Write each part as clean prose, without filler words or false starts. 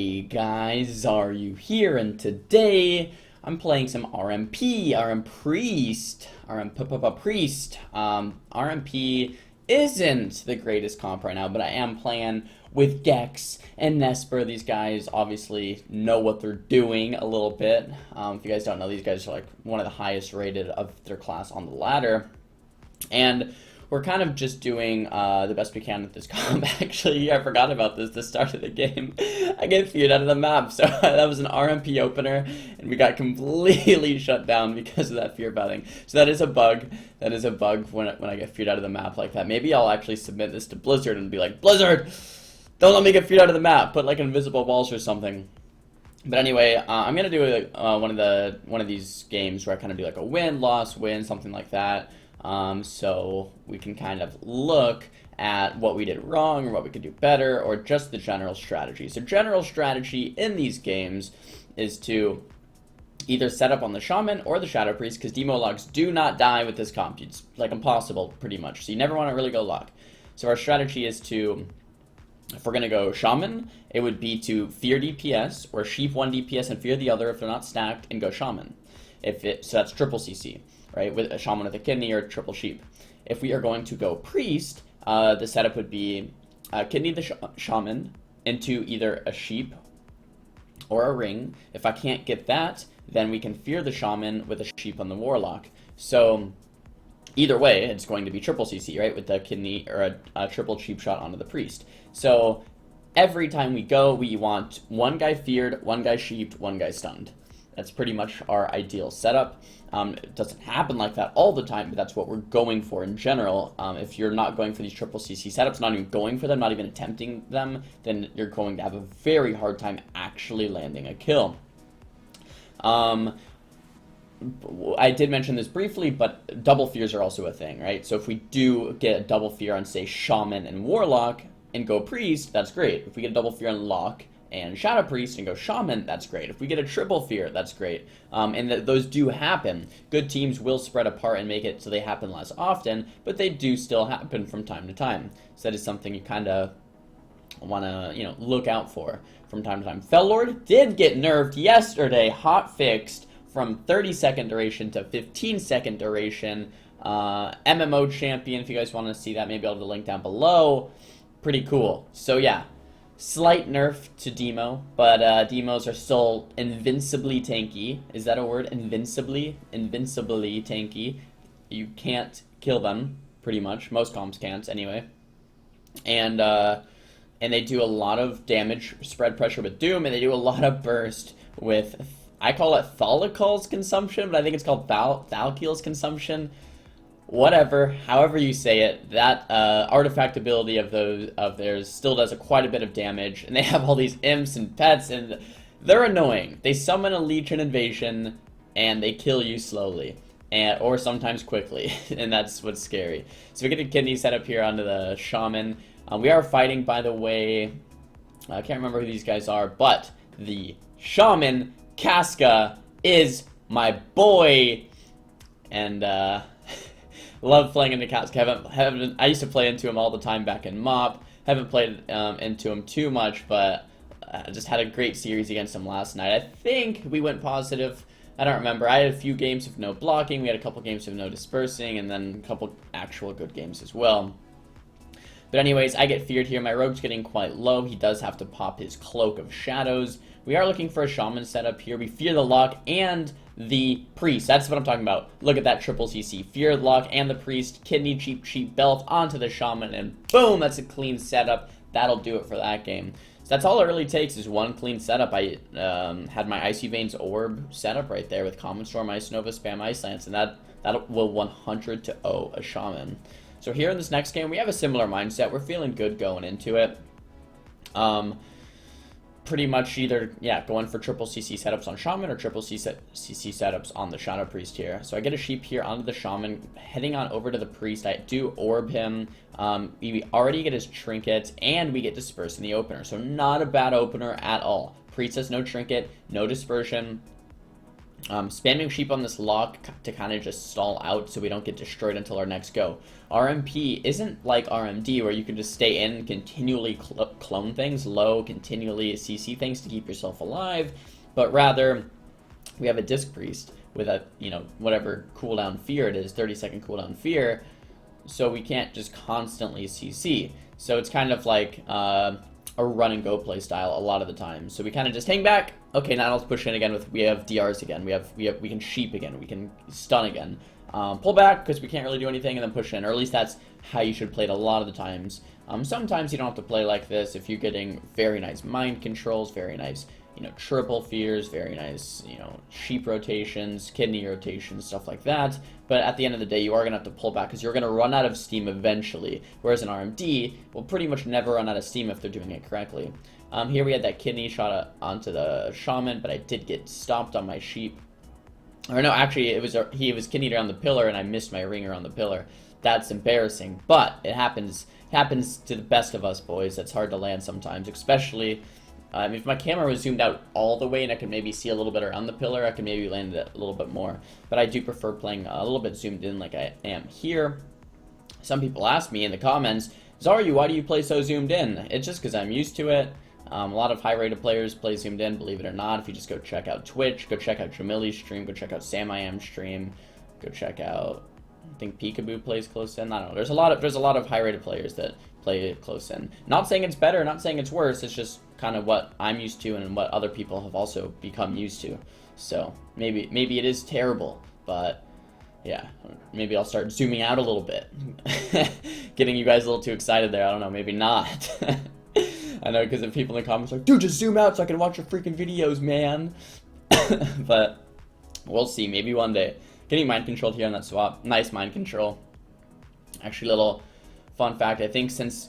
Hey guys, Xaryu here, and today I'm playing some RMP, Priest. RMP isn't the greatest comp right now, but I am playing with Gex and Nesper. These guys obviously know what they're doing a little bit. If you guys don't know, these guys are like one of the highest rated of their class on the ladder. And we're kind of just doing the best we can with this comp. Actually, I forgot about this at the start of the game. I get feared out of the map, so that was an RMP opener, and we got completely shut down because of that fear batting. So that is a bug. That is a bug when I get feared out of the map like that. Maybe I'll actually submit this to Blizzard and be like, Blizzard, don't let me get feared out of the map. Put like invisible walls or something. But anyway, I'm gonna do one of these games where I kind of do like a win, loss, win, something like that. So we can kind of look at what we did wrong or what we could do better, or just the general strategy. So general strategy in these games is to either set up on the Shaman or the Shadow Priest, because demo logs do not die with this comp. It's like impossible pretty much, so you never want to really go log. So our strategy is to, if we're going to go Shaman, it would be to fear DPS or sheep one DPS and fear the other if they're not stacked, and go Shaman. So that's triple CC, right, with a Shaman with a kidney or triple sheep. If we are going to go Priest, the setup would be kidney the Shaman into either a sheep or a ring. If I can't get that, then we can fear the Shaman with a sheep on the Warlock. So either way, it's going to be triple CC, right, with the kidney or a triple cheap shot onto the Priest. So every time we go, we want one guy feared, one guy sheeped, one guy stunned. That's pretty much our ideal setup. It doesn't happen like that all the time, but that's what we're going for in general. If you're not going for these triple CC setups, not even going for them, not even attempting them, then you're going to have a very hard time actually landing a kill. I did mention this briefly, but double fears are also a thing, right? So if we do get a double fear on, say, Shaman and Warlock and go Priest, that's great. If we get a double fear on Lock and Shadow Priest and go Shaman, that's great. If we get a triple fear, that's great. And those do happen. Good teams will spread apart and make it so they happen less often, but they do still happen from time to time. So that is something you kind of want to, look out for from time to time. Fellord did get nerfed yesterday, hot fixed from 30-second duration to 15-second duration. MMO champion, if you guys want to see that, maybe I'll have the link down below. Pretty cool. So yeah, slight nerf to demo, but demos are still invincibly tanky. Is that a word? Invincibly tanky. You can't kill them, pretty much. Most comps can't, anyway. And they do a lot of damage, spread pressure with Doom, and they do a lot of burst with, I call it Thalical's consumption, but I think it's called Thalkeel's consumption. Whatever, however you say it, that artifact ability of theirs still does quite a bit of damage, and they have all these imps and pets, and they're annoying. They summon a Legion invasion, and they kill you slowly, or sometimes quickly, and that's what's scary. So we get a kidney set up here onto the Shaman. We are fighting, by the way, I can't remember who these guys are, but the Shaman, Casca, is my boy, and love playing into Casca. I used to play into him all the time back in MOP. Haven't played into him too much, but I just had a great series against him last night. I think we went positive. I don't remember. I had a few games of no blocking. We had a couple games of no dispersing, and then a couple actual good games as well. But anyways, I get feared here. My rogue's getting quite low. He does have to pop his Cloak of Shadows. We are looking for a Shaman setup here. We fear the Lock and the Priest. That's what I'm talking about. Look at that triple CC. Fear, Lock, and the Priest. Kidney, cheap belt onto the Shaman, and boom, that's a clean setup. That'll do it for that game. So that's all it really takes, is one clean setup. I had my Icy Veins Orb setup right there with Common Storm, Ice Nova, Spam Ice Lance, and that will 100-0 a Shaman. So here in this next game, we have a similar mindset. We're feeling good going into it. Pretty much either, going for triple CC setups on Shaman or triple CC setups on the Shadow Priest here. So I get a sheep here onto the Shaman, heading on over to the Priest. I do orb him. We already get his trinket, and we get disperse in the opener. So not a bad opener at all. Priest has no trinket, no dispersion. Spamming sheep on this lock to kind of just stall out so we don't get destroyed until our next go. RMP isn't like RMD where you can just stay in, continually clone things, low, continually CC things to keep yourself alive, but rather we have a Disc Priest with a, you know, whatever cooldown fear it is, 30-second cooldown fear, so we can't just constantly CC. So it's kind of like a run and go play style a lot of the time. So we kind of just hang back. Okay, now let's push in again with, we have DRs again. We can sheep again. We can stun again. Pull back because we can't really do anything, and then push in. Or at least that's how you should play it a lot of the times. Sometimes you don't have to play like this if you're getting very nice mind controls, very nice, you know, triple fears, very nice, you know, sheep rotations, kidney rotations, stuff like that. But at the end of the day, you are going to have to pull back because you're going to run out of steam eventually. Whereas an RMD will pretty much never run out of steam if they're doing it correctly. Here we had that kidney shot onto the shaman, but I did get stopped on my sheep. Or no, actually, he was kidneyed around the pillar, and I missed my ringer on the pillar. That's embarrassing, but it happens to the best of us, boys. That's hard to land sometimes, especially if my camera was zoomed out all the way and I could maybe see a little bit around the pillar, I could maybe land it a little bit more. But I do prefer playing a little bit zoomed in like I am here. Some people ask me in the comments, Xaryu, why do you play so zoomed in? It's just because I'm used to it. A lot of high-rated players play zoomed in, believe it or not. If you just go check out Twitch, go check out Jamili's stream, go check out Sam I Am stream, go check out, I think Peekaboo plays close in. I don't know. There's a lot of high-rated players that play close in. Not saying it's better, not saying it's worse. It's just kind of what I'm used to and what other people have also become used to. So maybe it is terrible, but yeah, maybe I'll start zooming out a little bit, getting you guys a little too excited there. I don't know, maybe not. I know, because the people in the comments are like, dude, just zoom out so I can watch your freaking videos, man. But we'll see, maybe one day. Getting mind controlled here on that swap. Nice mind control. Actually, little fun fact, I think since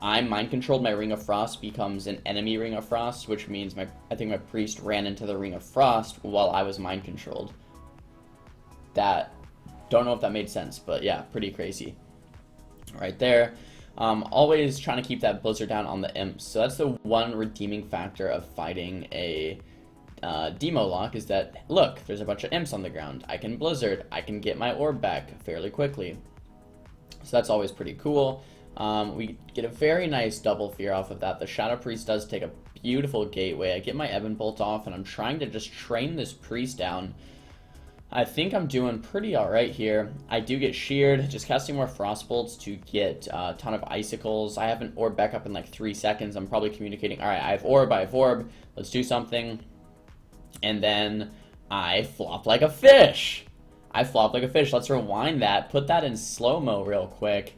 I'm mind controlled, my Ring of Frost becomes an enemy Ring of Frost, which means I think my priest ran into the Ring of Frost while I was mind controlled. Don't know if that made sense, but yeah, pretty crazy. Right there. Always trying to keep that blizzard down on the imps. So that's the one redeeming factor of fighting a demo lock, is that, look, there's a bunch of imps on the ground. I can blizzard. I can get my orb back fairly quickly. So that's always pretty cool. We get a very nice double fear off of that. The Shadow Priest does take a beautiful gateway. I get my Ebon Bolt off, and I'm trying to just train this priest down. I think I'm doing pretty alright here. I do get sheared, just casting more frost bolts to get a ton of icicles. I have an orb back up in like 3 seconds. I'm probably communicating, alright, I have orb, let's do something. And then I flop like a fish. Let's rewind that, put that in slow-mo real quick.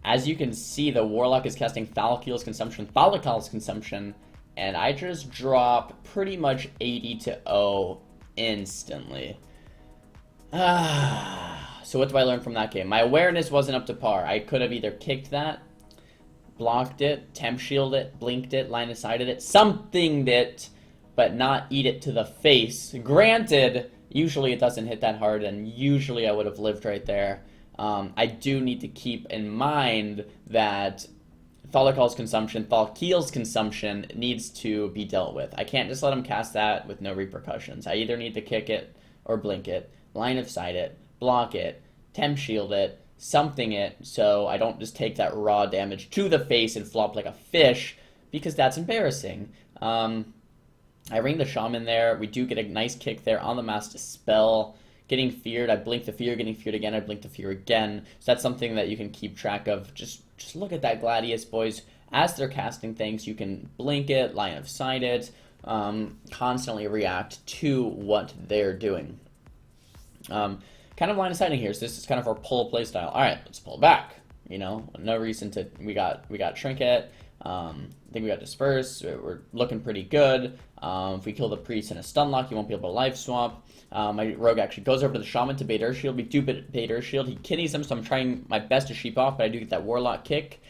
As you can see, the Warlock is casting Thalakil's Consumption, and I just drop pretty much 80 to 0 instantly. So what do I learn from that game? My awareness wasn't up to par. I could have either kicked that, blocked it, temp shielded it, blinked it, line of sighted it, somethinged it, but not eat it to the face. Granted, usually it doesn't hit that hard, and usually I would have lived right there. I do need to keep in mind that Thalakil's Consumption needs to be dealt with. I can't just let him cast that with no repercussions. I either need to kick it or blink it, line of sight it, block it, temp shield it, something it, so I don't just take that raw damage to the face and flop like a fish, because that's embarrassing. I ring the shaman there. We do get a nice kick there on the Mass Dispel. Getting feared, I blink the fear, getting feared again, I blink the fear again. So that's something that you can keep track of. Just look at that Gladius, boys. As they're casting things, you can blink it, line of sight it, constantly react to what they're doing. Kind of line of sighting here, so this is kind of our pull play style. Alright, let's pull back. You know, no reason to, we got Trinket, I think we got Disperse, we're looking pretty good. If we kill the priest in a stun lock, you won't be able to life swap. My rogue actually goes over to the shaman to bait Earth Shield. We do bait Earth Shield. He kidneys him, so I'm trying my best to sheep off, but I do get that Warlock kick,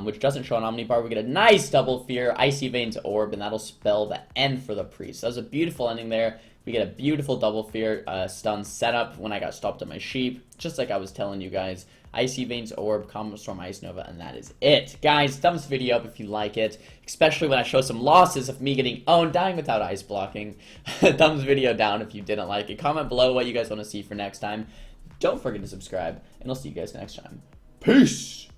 which doesn't show an Omnibar. We get a nice double fear, Icy Veins Orb, and that'll spell the end for the priest. So that was a beautiful ending there. We get a beautiful double fear stun setup when I got stopped at my sheep, just like I was telling you guys. Icy Veins Orb, Combo Storm, Ice Nova, and that is it. Guys, thumbs video up if you like it, especially when I show some losses of me getting owned, dying without ice blocking. Thumbs video down if you didn't like it. Comment below what you guys want to see for next time. Don't forget to subscribe, and I'll see you guys next time. Peace!